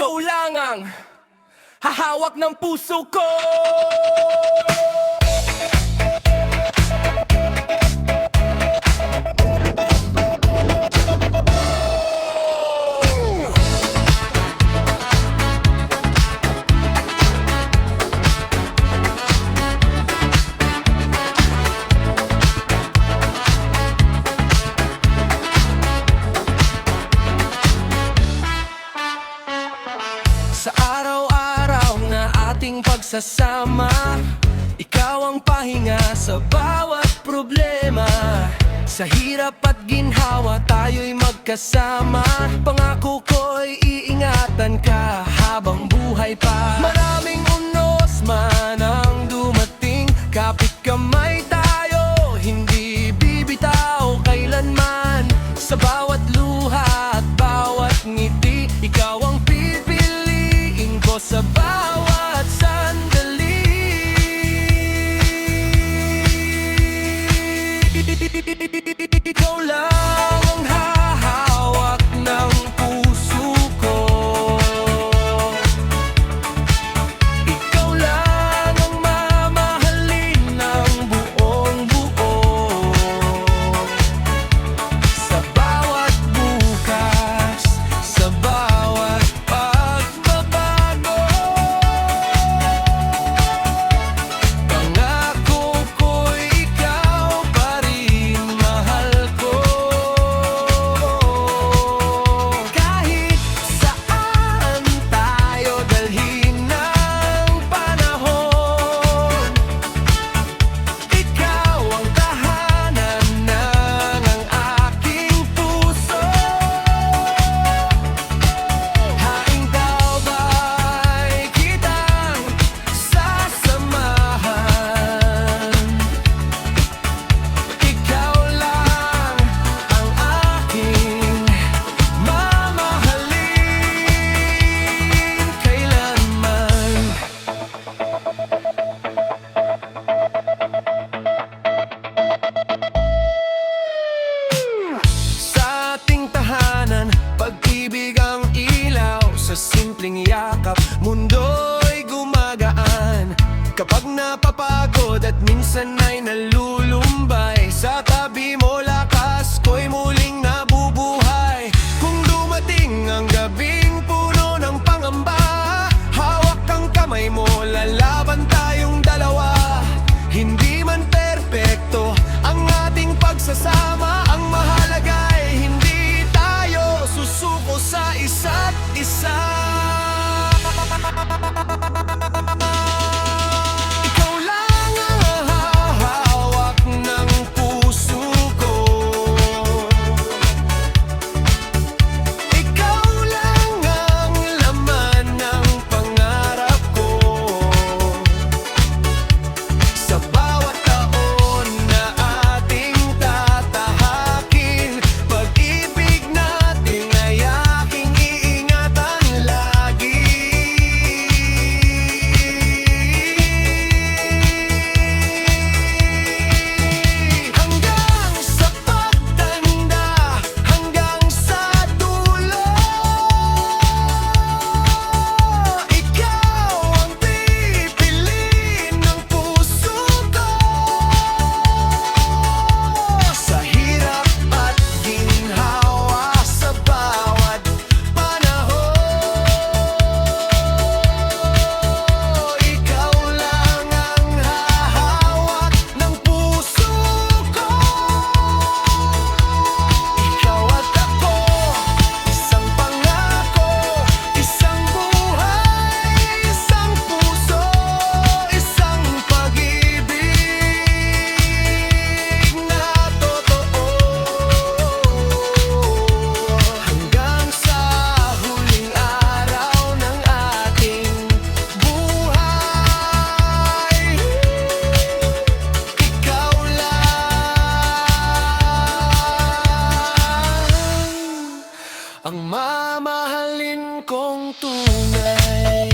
Ikaw lang ang hahawak ng puso ko. Sa araw-araw na ating pagsasama, ikaw ang pahinga sa bawat problema. Sa hirap at ginhawa tayo'y magkasama. Pangako ko'y iingatan ka habang buhay pa. Maraming unos man ang dumating, kapit kamay tayo, hindi bibitaw kailanman. Sa bawat luha at bawat ngiti, ikaw ang pipiliin ko sa bawat sandali. Ikaw lang ang hahawak ng puso ko. Ikaw lang ang mamahalin ng buong buo. Sa bawat bukas, sa bawat pagbabago, pangako ko'y ikaw pa rin mahal ko. Kahit saan tayo dalhin ng panahon, ikaw ang tahanan ng ang aking puso. Haing daw ba'y kitang sasamahan? Ikaw lang ang aking mamahalin kailanman. Sa ating tahanan, pag-ibig ang ilaw. Sa simpleng yakap, mundo'y gumagaan. Kapag napapagod at minsan ay nalulumbay, sa tabi mo lakas ko'y muling nabubuhay. Kung dumating ang gabing puno ng pangamba, hawak ang kamay mo, lalaban tayong dalawa. Hindi man perpekto ang ating pagsasama, ang mahalaga'y hindi tayo susuko sa isa't isa. Ikaw lang ang hahawak ng puso ko. Ikaw lang ang laman ng pangarap ko. Sa bawat taon na ating tatahakin, pag-ibig natin ay aking iingatan lagi. Hanggang sa pagtanda, hanggang sa dulo, ikaw ang pipiliin ng puso ko. Sa hirap at ginhawa, sa bawat panahon, ikaw lang ang hahawak ng puso ko. Ikaw at ako, isang pangako, isang buhay, isang puso, isang pag-ibig na totoo. Hanggang sa huling araw ng ating buhay, ikaw lang ang mamahalin kong tunay.